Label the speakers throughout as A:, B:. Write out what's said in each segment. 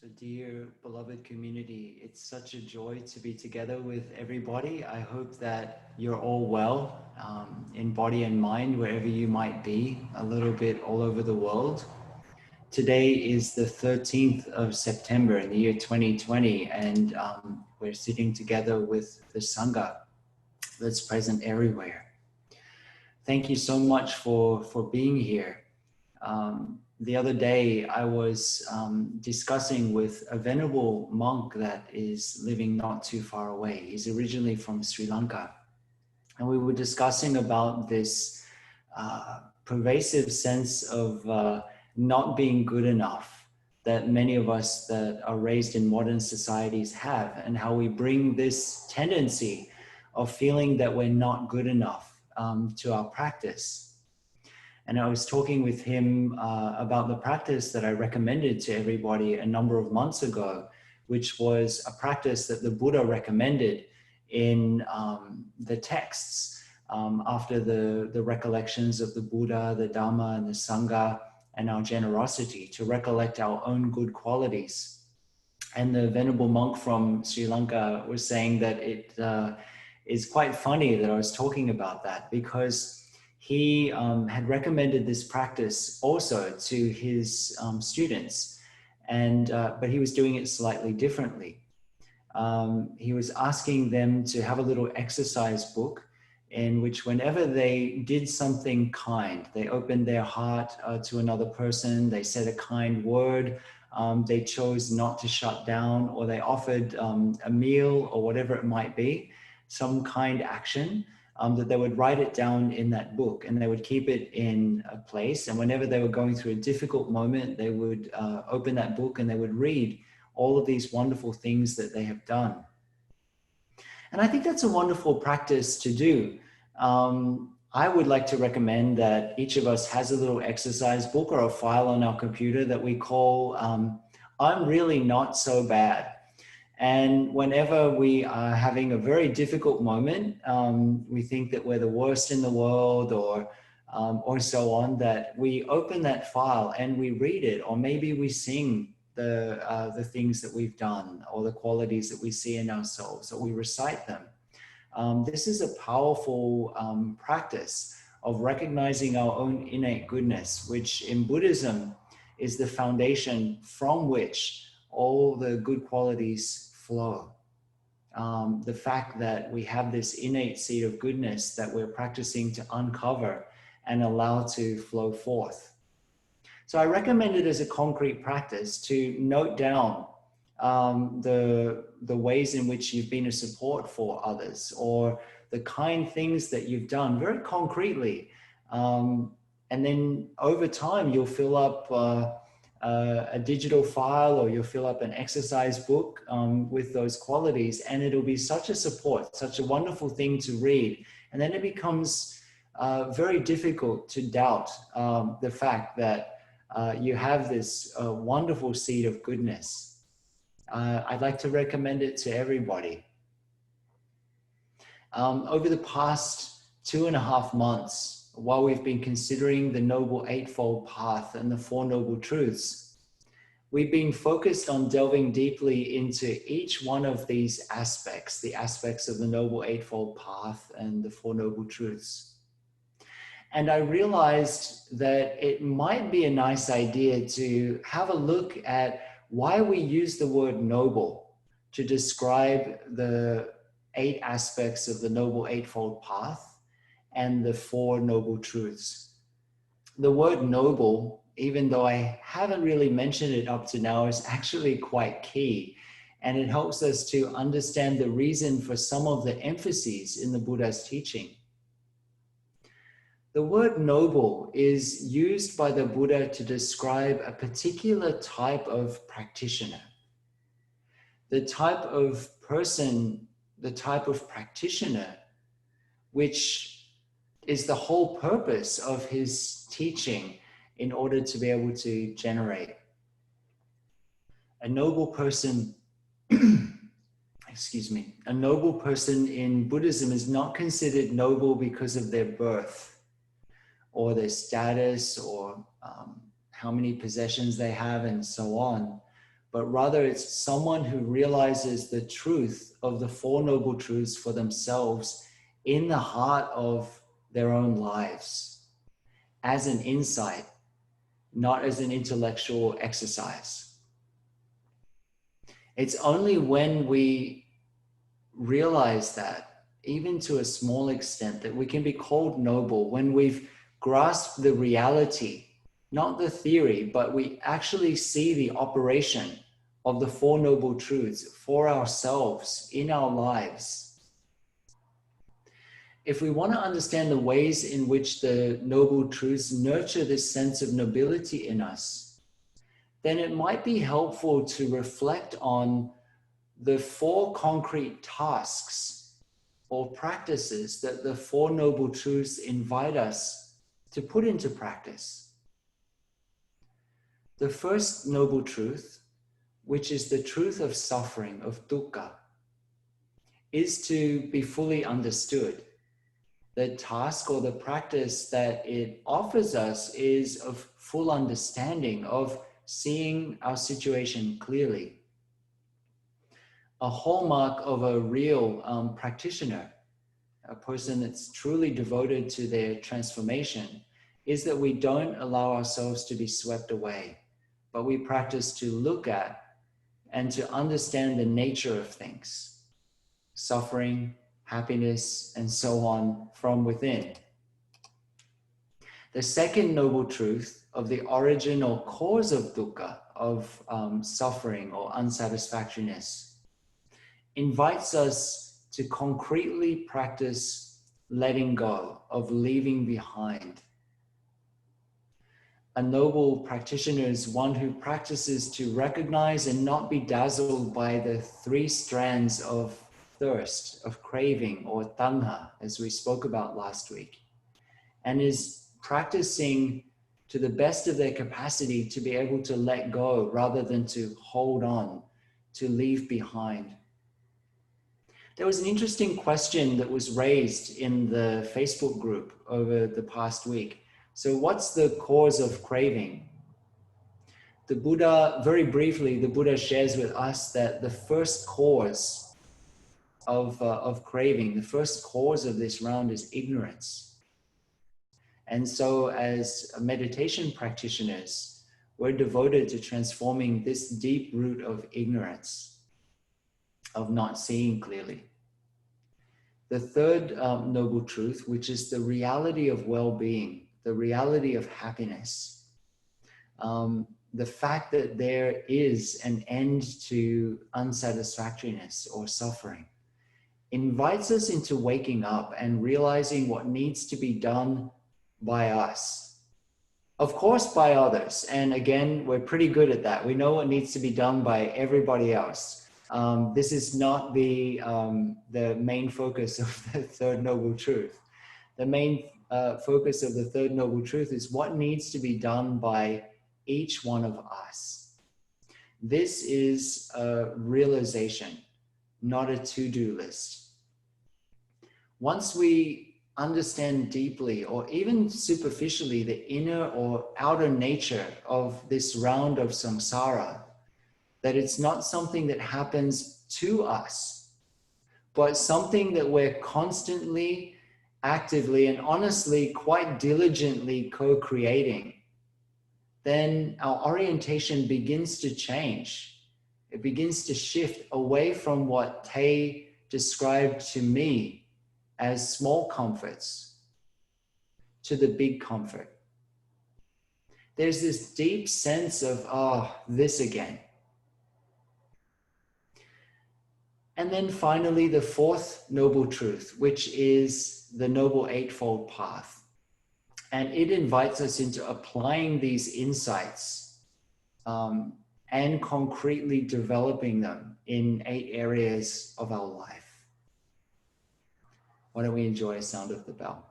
A: So, dear beloved community, it's such a joy to be together with everybody. I hope that you're all well in body and mind, wherever you might be, a little bit all over the world. Today is the 13th of September in the year 2020, and we're sitting together with the Sangha that's present everywhere. Thank you so much for being here. The other day, I was discussing with a venerable monk that is living not too far away. He's originally from Sri Lanka. And we were discussing about this pervasive sense of not being good enough that many of us that are raised in modern societies have, and how we bring this tendency of feeling that we're not good enough to our practice. And I was talking with him about the practice that I recommended to everybody a number of months ago, which was a practice that the Buddha recommended in the texts after the recollections of the Buddha, the Dhamma, and the Sangha, and our generosity, to recollect our own good qualities. And the venerable monk from Sri Lanka was saying that it is quite funny that I was talking about that, because he had recommended this practice also to his students, but he was doing it slightly differently. He was asking them to have a little exercise book in which, whenever they did something kind, they opened their heart to another person, they said a kind word, they chose not to shut down, or they offered a meal or whatever it might be, some kind action, that they would write it down in that book, and they would keep it in a place. And whenever they were going through a difficult moment, they would open that book and they would read all of these wonderful things that they have done. And I think that's a wonderful practice to do. I would like to recommend that each of us has a little exercise book or a file on our computer that we call I'm Really Not So Bad. And whenever we are having a very difficult moment, we think that we're the worst in the world, or so on, that we open that file and we read it, or maybe we sing the things that we've done, or the qualities that we see in ourselves, or we recite them. This is a powerful practice of recognizing our own innate goodness, which in Buddhism is the foundation from which all the good qualities flow. The fact that we have this innate seed of goodness that we're practicing to uncover and allow to flow forth. So I recommend it as a concrete practice to note down the ways in which you've been a support for others, or the kind things that you've done very concretely. And then over time, you'll fill up a digital file, or you'll fill up an exercise book with those qualities, and it'll be such a support, such a wonderful thing to read. And then it becomes very difficult to doubt the fact that you have this wonderful seed of goodness. I'd like to recommend it to everybody. Over the past 2.5 months, while we've been considering the Noble Eightfold Path and the Four Noble Truths, we've been focused on delving deeply into each one of these aspects, the aspects of the Noble Eightfold Path and the Four Noble Truths. And I realized that it might be a nice idea to have a look at why we use the word noble to describe the 8 aspects of the Noble Eightfold Path and the Four Noble Truths. The word noble, even though I haven't really mentioned it up to now, is actually quite key. And it helps us to understand the reason for some of the emphases in the Buddha's teaching. The word noble is used by the Buddha to describe a particular type of practitioner. The type of person, the type of practitioner, which is the whole purpose of his teaching in order to be able to generate. A noble person, excuse me, a noble person in Buddhism is not considered noble because of their birth, or their status, or how many possessions they have, and so on. but rather it's someone who realizes the truth of the Four Noble Truths for themselves in the heart of their own lives as an insight, not as an intellectual exercise. It's only when we realize that, even to a small extent, that we can be called noble, when we've grasped the reality, not the theory, but we actually see the operation of the Four Noble Truths for ourselves in our lives. If we want to understand the ways in which the Noble Truths nurture this sense of nobility in us, then it might be helpful to reflect on the four concrete tasks or practices that the Four Noble Truths invite us to put into practice. The first Noble Truth, which is the truth of suffering, of dukkha, is to be fully understood. The task or the practice that it offers us is of full understanding, of seeing our situation clearly. A hallmark of a real practitioner, a person that's truly devoted to their transformation, is that we don't allow ourselves to be swept away, but we practice to look at and to understand the nature of things, suffering, happiness, and so on from within. The second Noble Truth of the origin or cause of dukkha, of suffering or unsatisfactoriness, invites us to concretely practice letting go, of leaving behind. A noble practitioner is one who practices to recognize and not be dazzled by the three strands of thirst, of craving, or tanha, as we spoke about last week, and is practicing to the best of their capacity to be able to let go rather than to hold on, to leave behind. There was an interesting question that was raised in the Facebook group over the past week. So what's the cause of craving? The Buddha, very briefly, the Buddha shares with us that the first cause of craving, the first cause of this round is ignorance. And so as meditation practitioners, we're devoted to transforming this deep root of ignorance, of not seeing clearly. The third Noble Truth, which is the reality of well-being, the reality of happiness, the fact that there is an end to unsatisfactoriness or suffering, invites us into waking up and realizing what needs to be done by us. Of course, by others. And again, we're pretty good at that. We know what needs to be done by everybody else. This is not the main focus of the Third Noble Truth. The main focus of the Third Noble Truth is what needs to be done by each one of us. This is a realization, not a to-do list. Once we understand deeply or even superficially the inner or outer nature of this round of samsara, that it's not something that happens to us, but something that we're constantly, actively, and honestly, quite diligently co-creating, then our orientation begins to change. It begins to shift away from what Tay described to me as small comforts to the big comfort. There's this deep sense of, oh, this again. And then finally, the fourth Noble Truth, which is the Noble Eightfold Path. And it invites us into applying these insights and concretely developing them in 8 areas of our life. Why don't we enjoy a sound of the bell?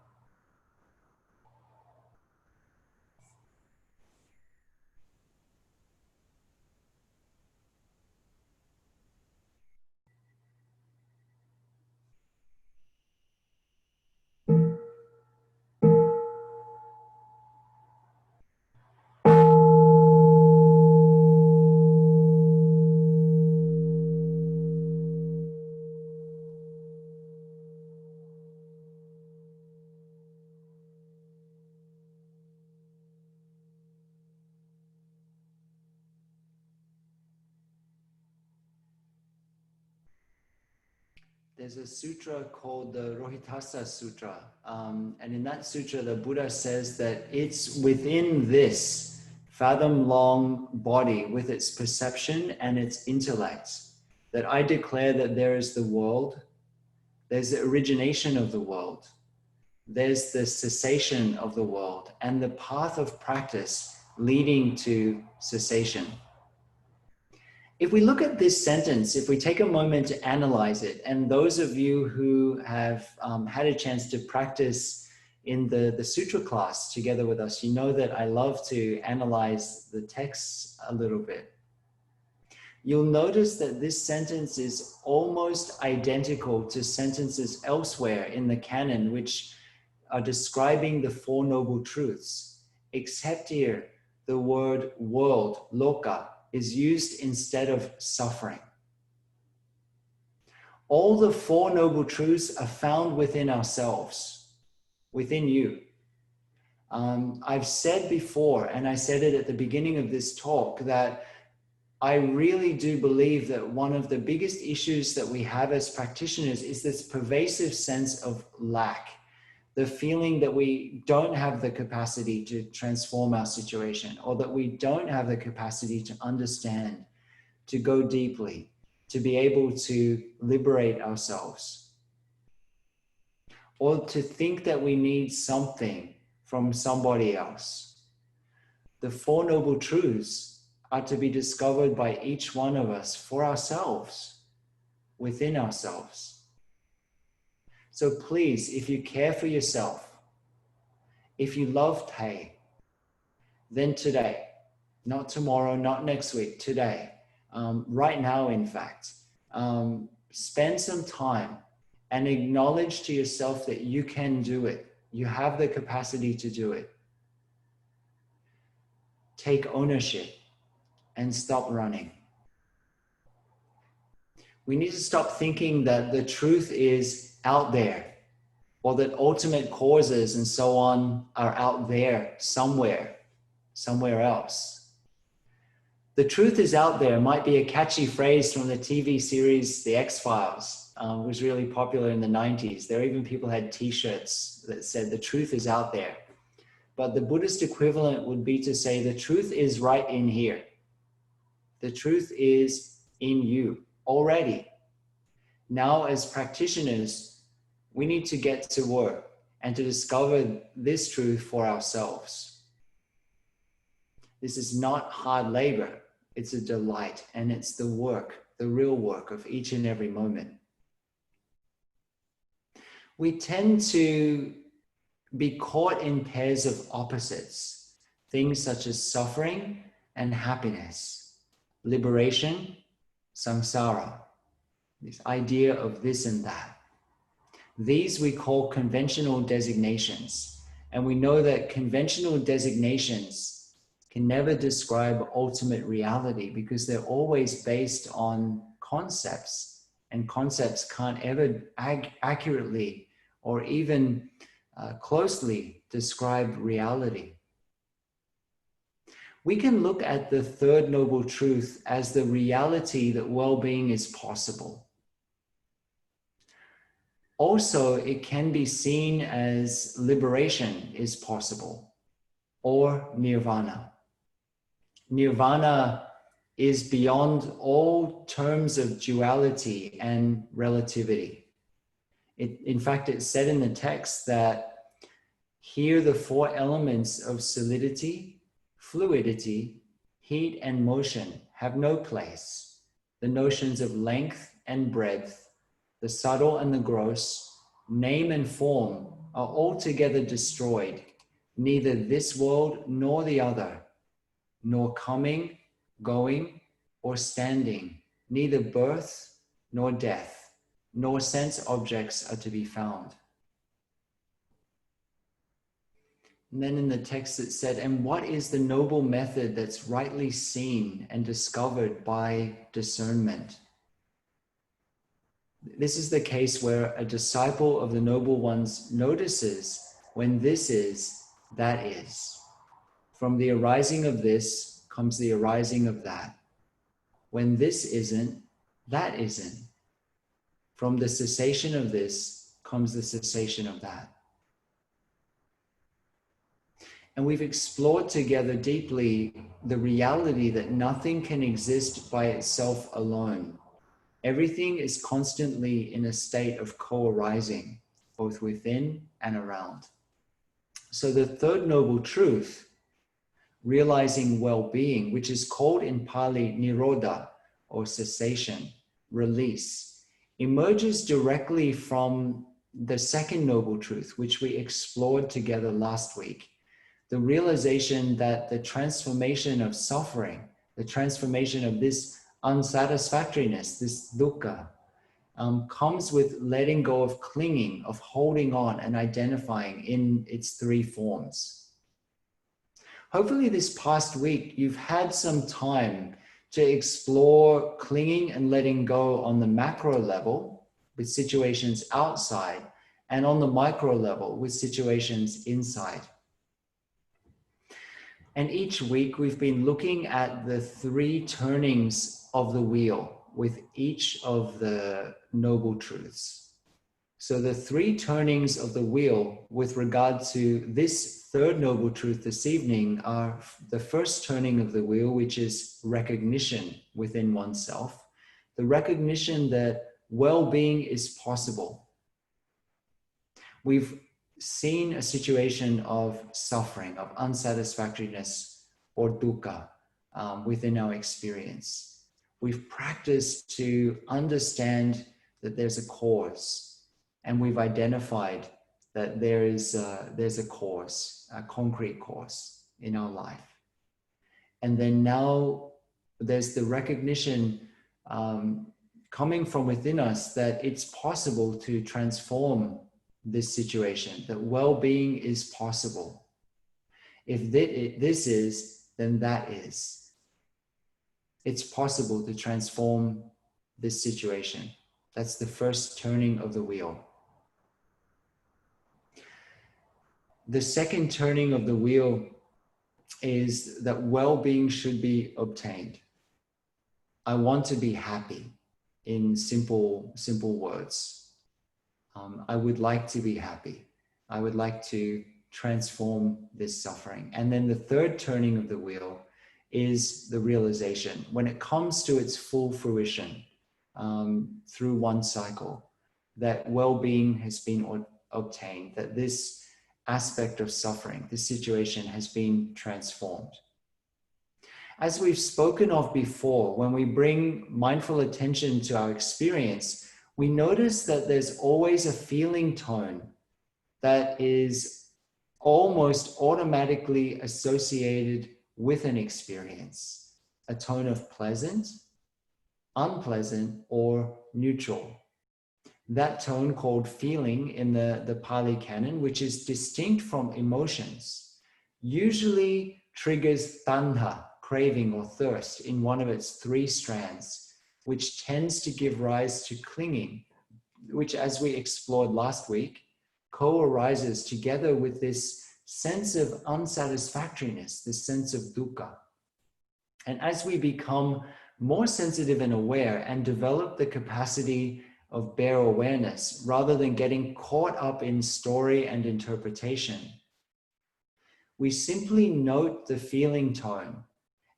A: there's a sutra called the Rohitassa Sutra. And in that sutra, the Buddha says that it's within this fathom-long body with its perception and its intellect that I declare that there is the world, there's the origination of the world, there's the cessation of the world, and the path of practice leading to cessation. If we look at this sentence, if we take a moment to analyze it, and those of you who have had a chance to practice in the sutra class together with us, you know that I love to analyze the texts a little bit. You'll notice that this sentence is almost identical to sentences elsewhere in the canon, which are describing the Four Noble Truths, except here the word world, loka, is used instead of suffering. All the Four Noble Truths are found within ourselves, within you. I've said before, and I said it at the beginning of this talk, that I really do believe that one of the biggest issues that we have as practitioners is this pervasive sense of lack. The feeling that we don't have the capacity to transform our situation, or that we don't have the capacity to understand, to go deeply, to be able to liberate ourselves, or to think that we need something from somebody else. The Four Noble Truths are to be discovered by each one of us for ourselves, within ourselves. So please, if you care for yourself, if you love Thay, then today, not tomorrow, not next week, today, right now, in fact, spend some time and acknowledge to yourself that you can do it. You have the capacity to do it. Take ownership and stop running. We need to stop thinking that the truth is out there, or that ultimate causes and so on are out there somewhere else. The truth is out there might be a catchy phrase from the TV series The X-Files. It was really popular in the 90s. There even people had t-shirts that said the truth is out there. But the Buddhist equivalent would be to say the truth is right in here. The truth is in you already. Now, as practitioners, we need to get to work and to discover this truth for ourselves. This is not hard labor. It's a delight, and it's the work, the real work of each and every moment. We tend to be caught in pairs of opposites, things such as suffering and happiness, liberation, samsara, this idea of this and that. These we call conventional designations, and we know that conventional designations can never describe ultimate reality because they're always based on concepts, and concepts can't ever accurately or even closely describe reality. We can look at the third noble truth as the reality that well-being is possible. Also, it can be seen as liberation is possible, or nirvana. Nirvana is beyond all terms of duality and relativity. In fact, it's said in the text that here the four elements of solidity, fluidity, heat, and motion have no place. The notions of length and breadth, the subtle and the gross, name and form are altogether destroyed. Neither this world nor the other, nor coming, going, or standing, neither birth nor death, nor sense objects are to be found. And then in the text it said, and what is the noble method that's rightly seen and discovered by discernment? This is the case where a disciple of the noble ones notices when this is, that is. From the arising of this comes the arising of that. When this isn't, that isn't. From the cessation of this comes the cessation of that. And we've explored together deeply the reality that nothing can exist by itself alone. Everything is constantly in a state of co-arising, both within and around. So the third noble truth, realizing well-being, which is called in Pali nirodha, or cessation, release, emerges directly from the second noble truth, which we explored together last week. The realization that the transformation of suffering, the transformation of this unsatisfactoriness, this dukkha, comes with letting go of clinging, of holding on and identifying in its three forms. Hopefully this past week, you've had some time to explore clinging and letting go on the macro level with situations outside, and on the micro level with situations inside. And each week we've been looking at the three turnings of the wheel with each of the noble truths. So the three turnings of the wheel with regard to this third noble truth this evening are the first turning of the wheel, which is recognition within oneself, the recognition that well-being is possible. We've seen a situation of suffering, of unsatisfactoriness or dukkha within our experience. We've practiced to understand that there's a cause, and we've identified that there's a cause, a concrete cause in our life. And then now there's the recognition coming from within us that it's possible to transform this situation, that well-being is possible. If this is, then that is. It's possible to transform this situation. That's the first turning of the wheel. The second turning of the wheel is that well-being should be obtained. I want to be happy, in simple words. I would like to be happy. I would like to transform this suffering. And then the third turning of the wheel is the realization. When it comes to its full fruition through one cycle, that well-being has been obtained, that this aspect of suffering, this situation has been transformed. As we've spoken of before, when we bring mindful attention to our experience, we notice that there's always a feeling tone that is almost automatically associated with an experience, a tone of pleasant, unpleasant, or neutral. That tone called feeling in the Pali Canon, which is distinct from emotions, usually triggers tandha, craving or thirst, in one of its three strands, which tends to give rise to clinging, which, as we explored last week, co-arises together with this sense of unsatisfactoriness, this sense of dukkha. And as we become more sensitive and aware and develop the capacity of bare awareness, rather than getting caught up in story and interpretation, we simply note the feeling tone,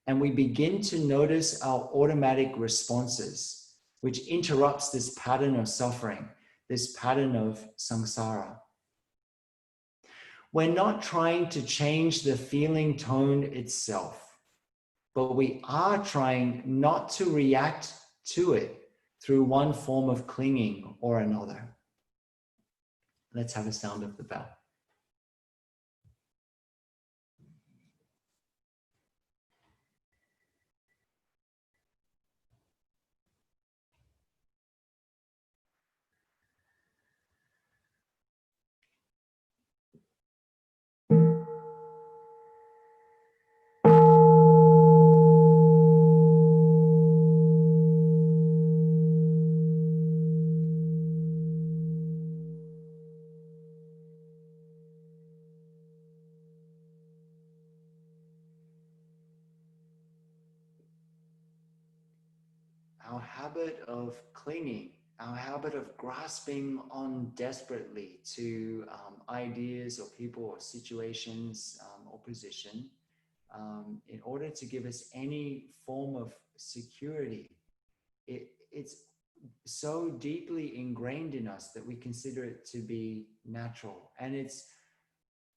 A: and we begin to notice our automatic responses, which interrupts this pattern of suffering, this pattern of samsara. We're not trying to change the feeling tone itself, but we are trying not to react to it through one form of clinging or another. Let's have a sound of the bell. Our habit of clinging, our habit of grasping on desperately to ideas or people or situations or position in order to give us any form of security. It's so deeply ingrained in us that we consider it to be natural. And it's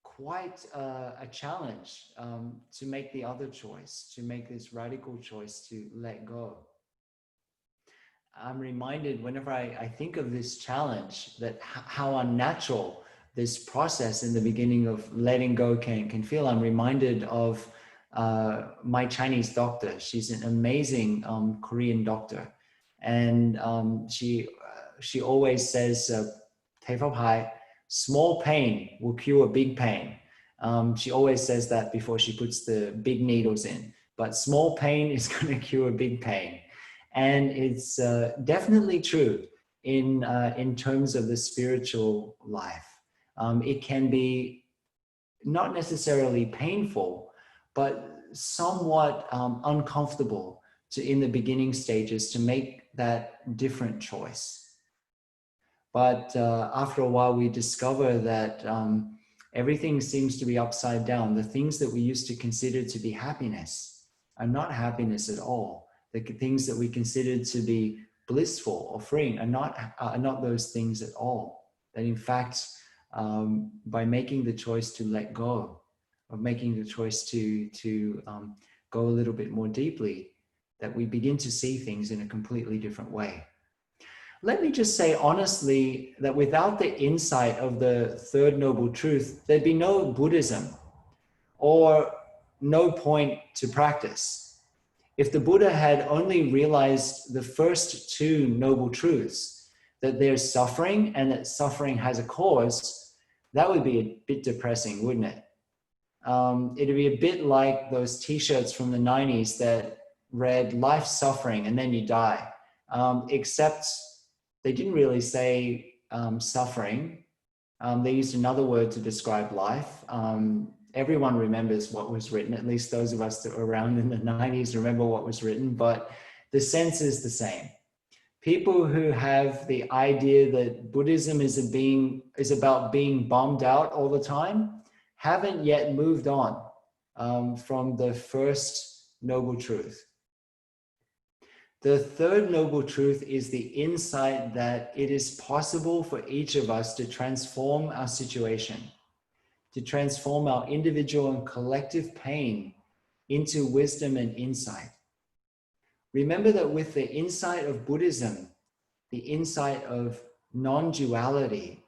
A: quite a challenge to make the other choice, to make this radical choice to let go. I'm reminded whenever I think of this challenge that how unnatural this process in the beginning of letting go can feel. I'm reminded of my Chinese doctor. She's an amazing Korean doctor. And she always says, small pain will cure big pain. She always says that before she puts the big needles in. But small pain is going to cure big pain. And it's definitely true in terms of the spiritual life. It can be not necessarily painful, but somewhat uncomfortable in the beginning stages to make that different choice. But after a while, we discover that everything seems to be upside down. The things that we used to consider to be happiness are not happiness at all. The things that we considered to be blissful or freeing are not those things at all. That in fact, by making the choice to let go, of making the choice to go a little bit more deeply, that we begin to see things in a completely different way. Let me just say honestly that without the insight of the Third Noble Truth, there'd be no Buddhism or no point to practice. If the Buddha had only realized the first two noble truths, that there's suffering and that suffering has a cause, that would be a bit depressing, wouldn't it? It'd be a bit like those t-shirts from the 90s that read "Life's suffering and then you die," except they didn't really say suffering. They used another word to describe life. Everyone remembers what was written, at least those of us that were around in the 90s remember what was written, but the sense is the same. People who have the idea that Buddhism is about being bummed out all the time haven't yet moved on from the first noble truth. The third noble truth is the insight that it is possible for each of us to transform our situation, to transform our individual and collective pain into wisdom and insight. Remember that with the insight of Buddhism, the insight of non-duality,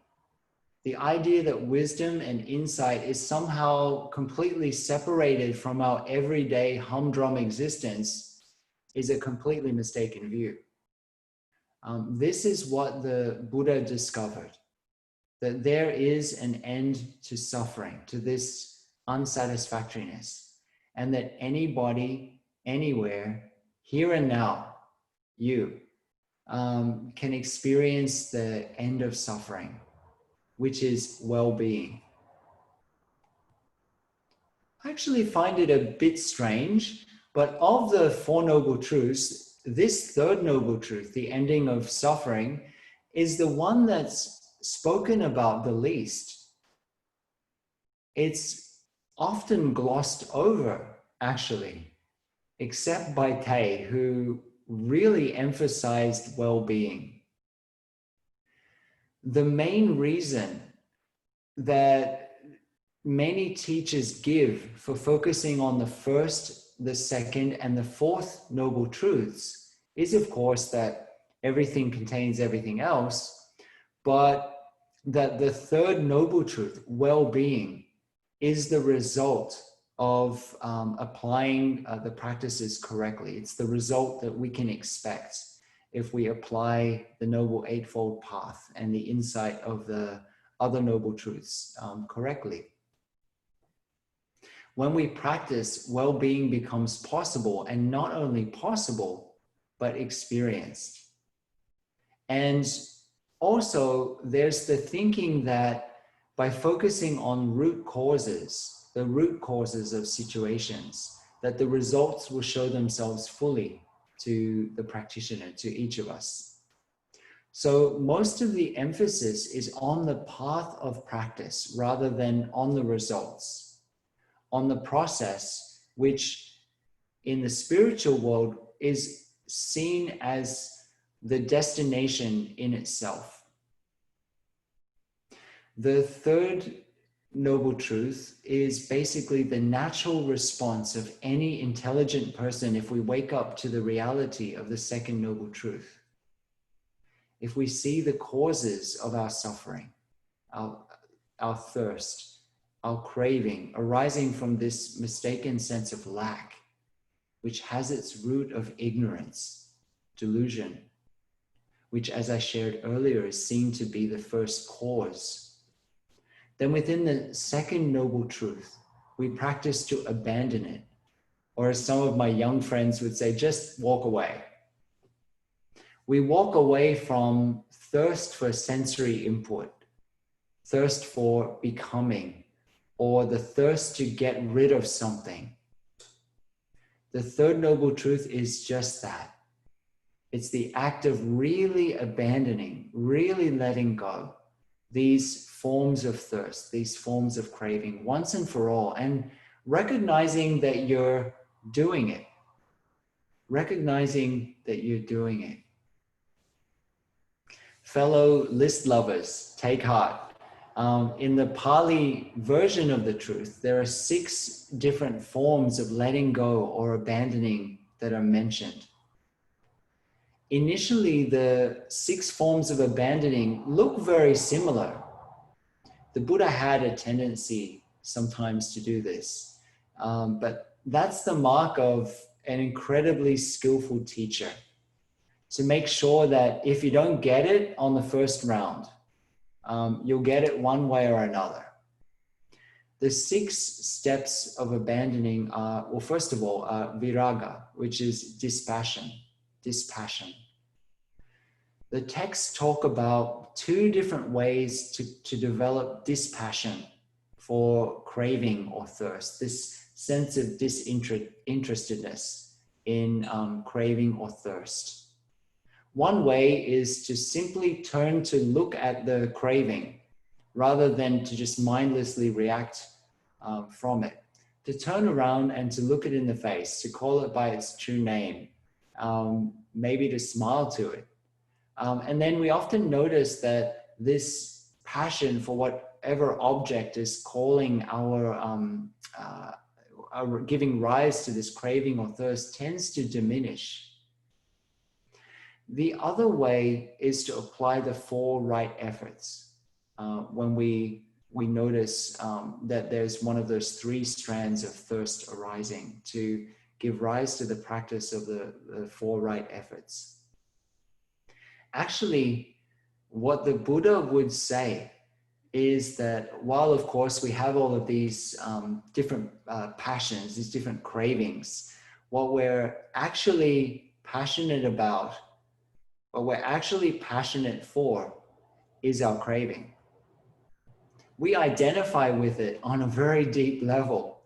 A: the idea that wisdom and insight is somehow completely separated from our everyday humdrum existence is a completely mistaken view. This is what the Buddha discovered, that there is an end to suffering, to this unsatisfactoriness, and that anybody, anywhere, here and now, you can experience the end of suffering, which is well-being. I actually find it a bit strange, but of the Four Noble Truths, this third noble truth, the ending of suffering, is the one that's spoken about the least. It's often glossed over, actually, except by Tay, who really emphasized well-being. The main reason that many teachers give for focusing on the first, the second, and the fourth noble truths is, of course, that everything contains everything else, but that the third noble truth, well-being, is the result of applying the practices correctly. It's the result that we can expect if we apply the Noble Eightfold Path and the insight of the other noble truths correctly. When we practice, well-being becomes possible, and not only possible, but experienced. And also, there's the thinking that by focusing on root causes, the root causes of situations, that the results will show themselves fully to the practitioner, to each of us. So most of the emphasis is on the path of practice rather than on the results, on the process, which in the spiritual world is seen as the destination in itself. The third noble truth is basically the natural response of any intelligent person if we wake up to the reality of the second noble truth. If we see the causes of our suffering, our thirst, our craving arising from this mistaken sense of lack, which has its root of ignorance, delusion, which, as I shared earlier, is seen to be the first cause. Then within the second noble truth, we practice to abandon it. Or as some of my young friends would say, just walk away. We walk away from thirst for sensory input, thirst for becoming, or the thirst to get rid of something. The third noble truth is just that. It's the act of really abandoning, really letting go these forms of thirst, these forms of craving once and for all, and recognizing that you're doing it. Recognizing that you're doing it. Fellow list lovers, take heart. In the Pali version of the truth, there are 6 different forms of letting go or abandoning that are mentioned. Initially, the 6 forms of abandoning look very similar. The Buddha had a tendency sometimes to do this, but that's the mark of an incredibly skillful teacher, to make sure that if you don't get it on the first round, you'll get it one way or another. The 6 steps of abandoning are, well, first of all, viraga, which is dispassion. The texts talk about 2 different ways to develop dispassion for craving or thirst, this sense of disinterestedness in craving or thirst. One way is to simply turn to look at the craving rather than to just mindlessly react from it. To turn around and to look it in the face, to call it by its true name, maybe to smile to it. And then we often notice that this passion for whatever object is calling our giving rise to this craving or thirst tends to diminish. The other way is to apply the 4 right efforts. When we notice that there's one of those 3 strands of thirst arising, to give rise to the practice of the 4 right efforts. Actually, what the Buddha would say is that while, of course, we have all of these different passions, these different cravings, what we're actually passionate about, what we're actually passionate for, is our craving. We identify with it on a very deep level.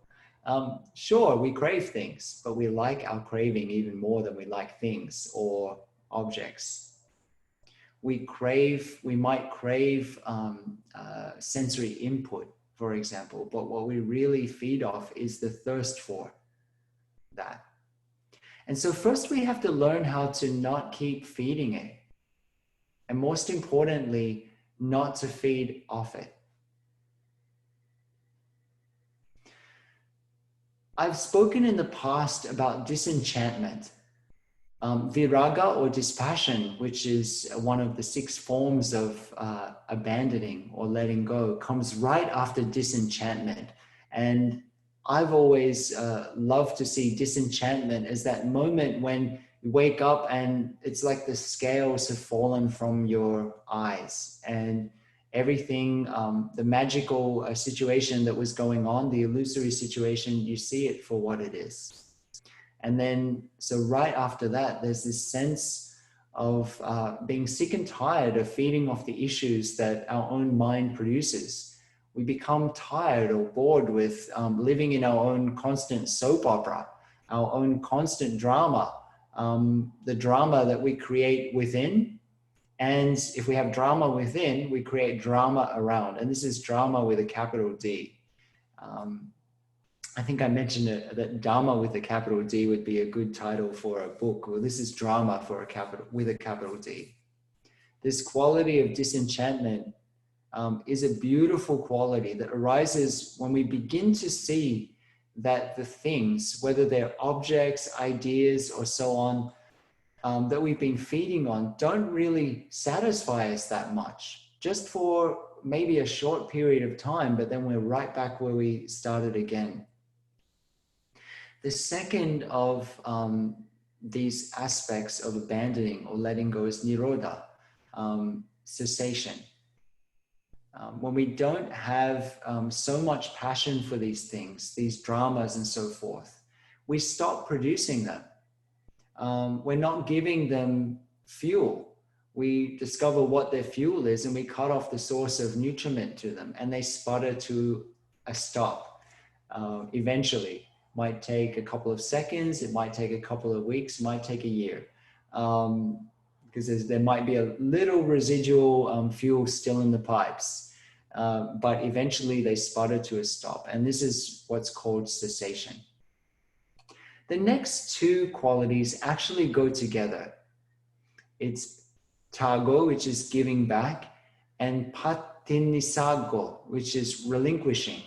A: Sure, we crave things, but we like our craving even more than we like things or objects. We might crave sensory input, for example, but what we really feed off is the thirst for that. And so first we have to learn how to not keep feeding it. And most importantly, not to feed off it. I've spoken in the past about disenchantment. Viraga or dispassion, which is one of the 6 forms of abandoning or letting go, comes right after disenchantment. And I've always loved to see disenchantment as that moment when you wake up and it's like the scales have fallen from your eyes and everything, the magical situation that was going on, the illusory situation, you see it for what it is. And then, so right after that, there's this sense of being sick and tired of feeding off the issues that our own mind produces. We become tired or bored with living in our own constant soap opera, our own constant drama, the drama that we create within And if we have drama within, we create drama around. And this is drama with a capital D. I think I mentioned it, that Dharma with a capital D would be a good title for a book. Well, this is drama for a capital with a capital D. This quality of disenchantment is a beautiful quality that arises when we begin to see that the things, whether they're objects, ideas, or so on, that we've been feeding on, don't really satisfy us that much, just for maybe a short period of time, but then we're right back where we started again. The second of these aspects of abandoning or letting go is nirodha, cessation. When we don't have so much passion for these things, these dramas and so forth, we stop producing them. We're not giving them fuel. We discover what their fuel is and we cut off the source of nutriment to them and they sputter to a stop eventually. Might take a couple of seconds, it might take a couple of weeks, it might take a year. Because there might be a little residual fuel still in the pipes. But eventually they sputter to a stop. And this is what's called cessation. The next two qualities actually go together. It's tago, which is giving back, and patinisago, which is relinquishing.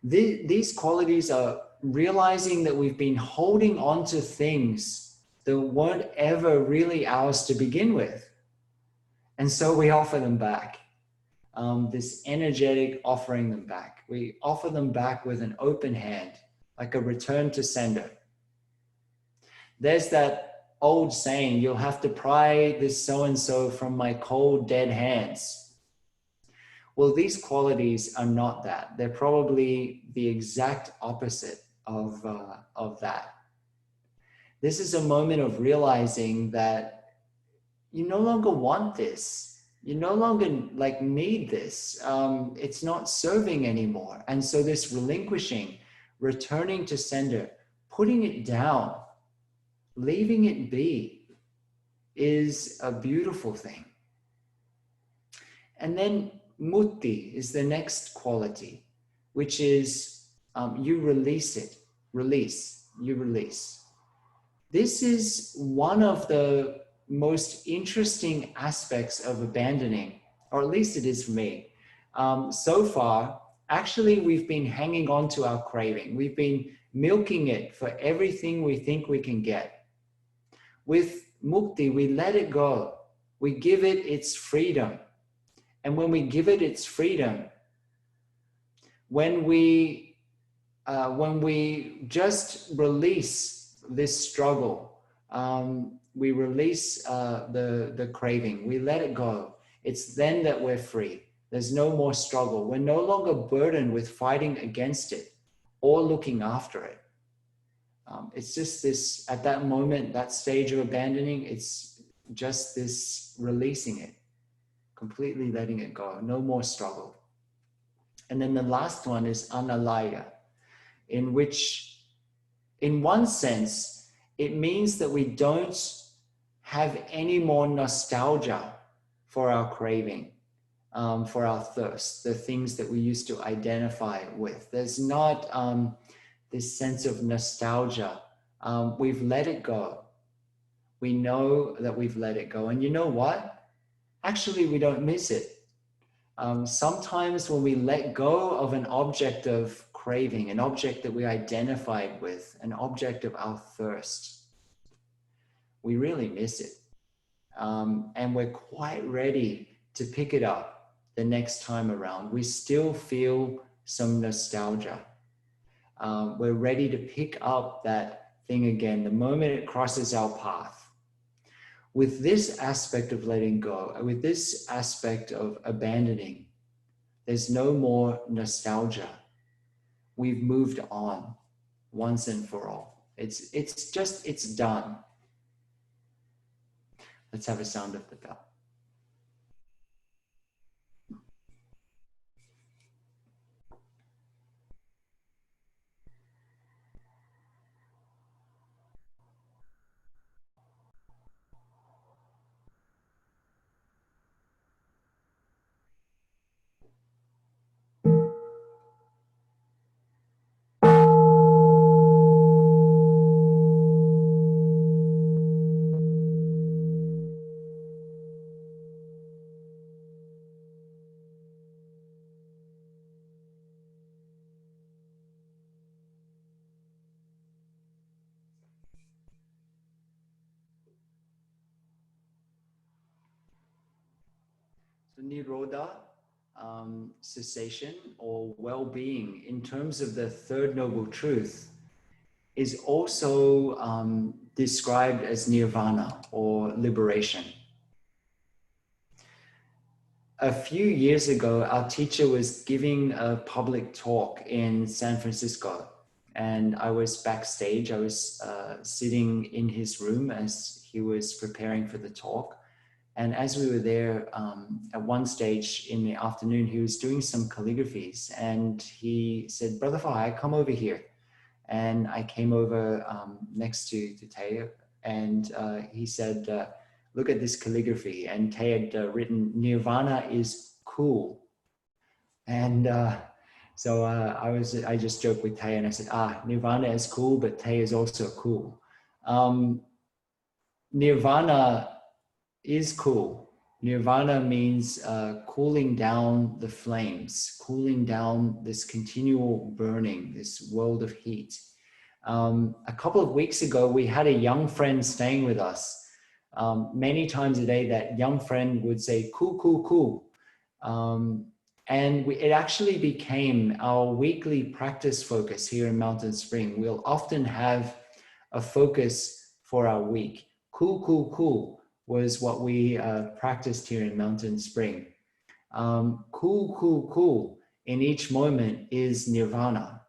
A: These qualities are realizing that we've been holding on to things that weren't ever really ours to begin with. And so we offer them back. This energetic offering them back. We offer them back with an open hand, like a return to sender. There's that old saying, you'll have to pry this so-and-so from my cold, dead hands. Well, these qualities are not that. They're probably the exact opposite of that. This is a moment of realizing that you no longer want this. You no longer need this. It's not serving anymore. And so this relinquishing, returning to sender, putting it down, leaving it be is a beautiful thing. And then mutti is the next quality, which is you release it, you release. This is one of the most interesting aspects of abandoning, or at least it is for me. So far, actually, we've been hanging on to our craving. We've been milking it for everything we think we can get. With mukti, we let it go. We give it its freedom. And when we give it its freedom, when we just release this struggle, we release the craving, we let it go. It's then that we're free. There's no more struggle. We're no longer burdened with fighting against it or looking after it. It's just this, at that moment, that stage of abandoning, it's just this releasing it, completely letting it go, no more struggle. And then the last one is analaya, in which, in one sense, it means that we don't have any more nostalgia for our craving, for our thirst, the things that we used to identify with. There's not this sense of nostalgia. We've let it go. We know that we've let it go. And you know what? Actually, we don't miss it. Sometimes when we let go of an object of craving, an object that we identified with, an object of our thirst, we really miss it. And we're quite ready to pick it up the next time around. We still feel some nostalgia. We're ready to pick up that thing again the moment it crosses our path. With this aspect of letting go, with this aspect of abandoning, there's no more nostalgia. We've moved on once and for all. It's done. Let's have a sound of the bell. nirodha, cessation or well-being in terms of the third noble truth is also described as nirvana or liberation. A few years ago, our teacher was giving a public talk in San Francisco, and I was backstage. I was sitting in his room as he was preparing for the talk. And as we were there, at one stage in the afternoon, he was doing some calligraphies, and he said, "Brother Fahai, come over here." And I came over next to Taya, and he said, "Look at this calligraphy." And Tay had written, "Nirvana is cool." And so I just joked with Tay and I said, "Nirvana is cool, but Tay is also cool." Nirvana is cool. Nirvana means cooling down the flames, cooling down this continual burning, this world of heat. A couple of weeks ago, we had a young friend staying with us. Many times a day, that young friend would say, "Cool, cool, cool." And it actually became our weekly practice focus here in Mountain Spring. We'll often have a focus for our week. Cool, cool, cool was what we practiced here in Mountain Spring. Cool, cool, cool in each moment is nirvana.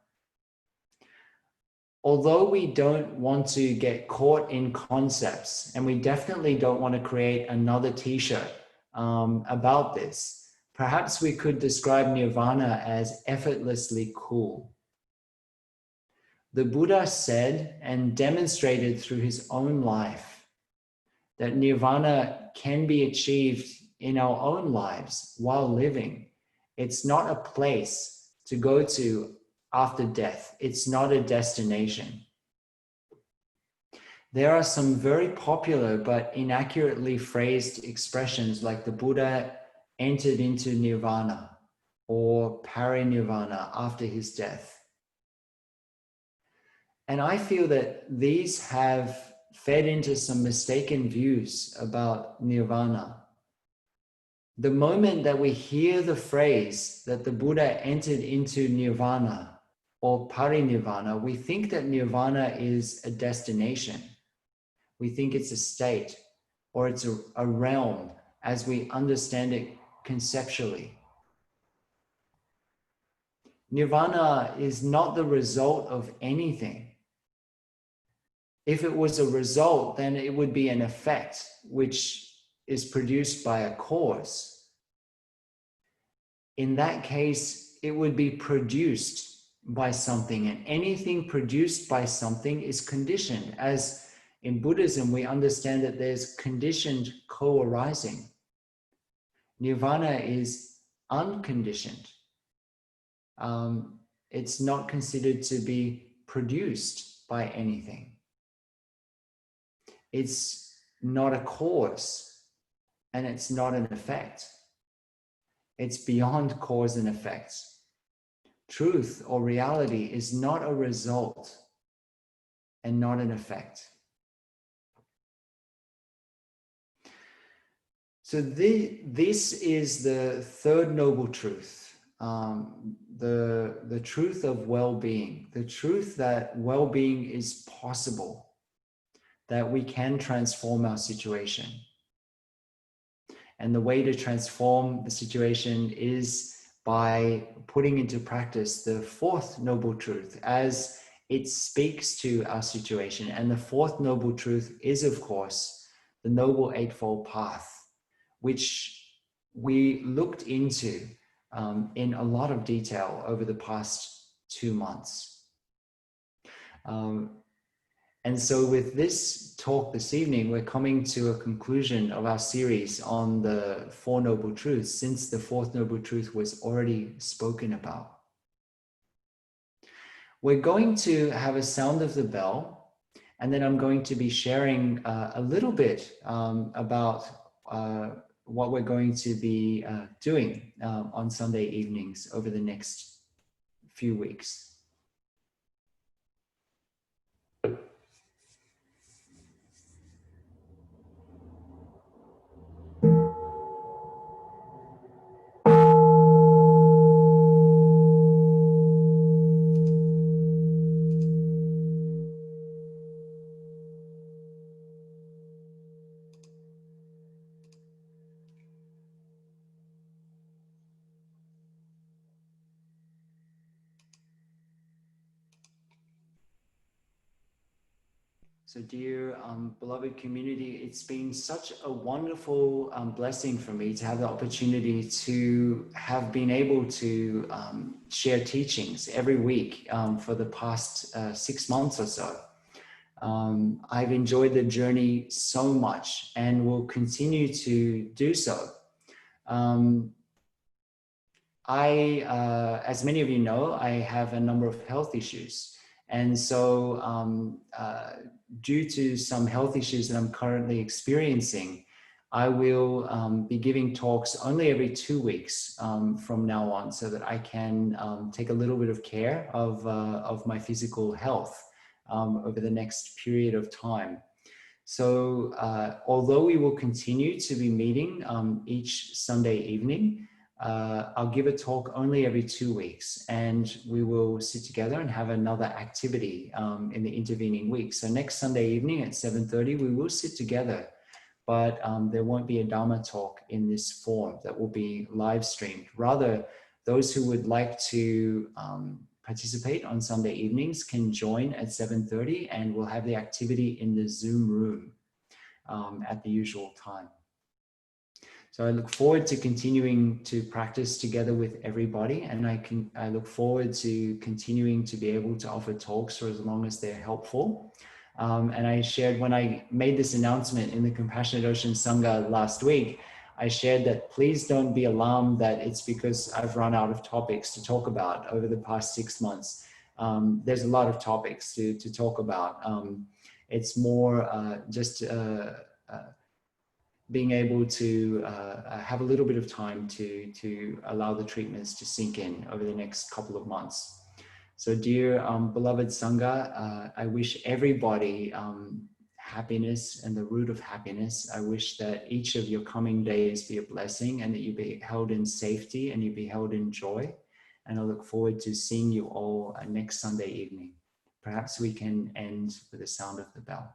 A: Although we don't want to get caught in concepts, and we definitely don't want to create another t-shirt about this, perhaps we could describe nirvana as effortlessly cool. The Buddha said and demonstrated through his own life that nirvana can be achieved in our own lives while living. It's not a place to go to after death. It's not a destination. There are some very popular but inaccurately phrased expressions like the Buddha entered into nirvana or parinirvana after his death. And I feel that these have fed into some mistaken views about nirvana. The moment that we hear the phrase that the Buddha entered into nirvana or parinirvana, we think that nirvana is a destination. We think it's a state or it's a realm as we understand it conceptually. Nirvana is not the result of anything. If it was a result, then it would be an effect which is produced by a cause. In that case, it would be produced by something, and anything produced by something is conditioned. As in Buddhism, we understand that there's conditioned co-arising. Nirvana is unconditioned. It's not considered to be produced by anything. It's not a cause, and it's not an effect. It's beyond cause and effect. Truth or reality is not a result and not an effect. So this is the third noble truth, the truth of well-being, the truth that well-being is possible, that we can transform our situation. And the way to transform the situation is by putting into practice the fourth noble truth as it speaks to our situation. And the fourth noble truth is, of course, the Noble Eightfold Path, which we looked into in a lot of detail over the past 2 months. And so with this talk this evening, we're coming to a conclusion of our series on the Four Noble Truths, since the fourth noble truth was already spoken about. We're going to have a sound of the bell, and then I'm going to be sharing a little bit about what we're going to be doing on Sunday evenings over the next few weeks. So dear beloved community, it's been such a wonderful blessing for me to have the opportunity to have been able to share teachings every week for the past 6 months or so. I've enjoyed the journey so much and will continue to do so. As many of you know, I have a number of health issues. And so due to some health issues that I'm currently experiencing, I will be giving talks only every 2 weeks from now on, so that I can take a little bit of care of my physical health over the next period of time. So although we will continue to be meeting each Sunday evening, I'll give a talk only every 2 weeks, and we will sit together and have another activity in the intervening week. So next Sunday evening at 7:30, we will sit together, but there won't be a Dharma talk in this form that will be live streamed. Rather, those who would like to participate on Sunday evenings can join at 7:30, and we'll have the activity in the Zoom room at the usual time. So I look forward to continuing to practice together with everybody, and I look forward to continuing to be able to offer talks for as long as they're helpful. And I shared, when I made this announcement in the Compassionate Ocean Sangha last week, I shared that please don't be alarmed that it's because I've run out of topics to talk about over the past 6 months. There's a lot of topics to talk about. It's more just being able to have a little bit of time to allow the treatments to sink in over the next couple of months. So dear beloved Sangha, I wish everybody happiness and the root of happiness. I wish that each of your coming days be a blessing, and that you be held in safety and you be held in joy. And I look forward to seeing you all next Sunday evening. Perhaps we can end with the sound of the bell.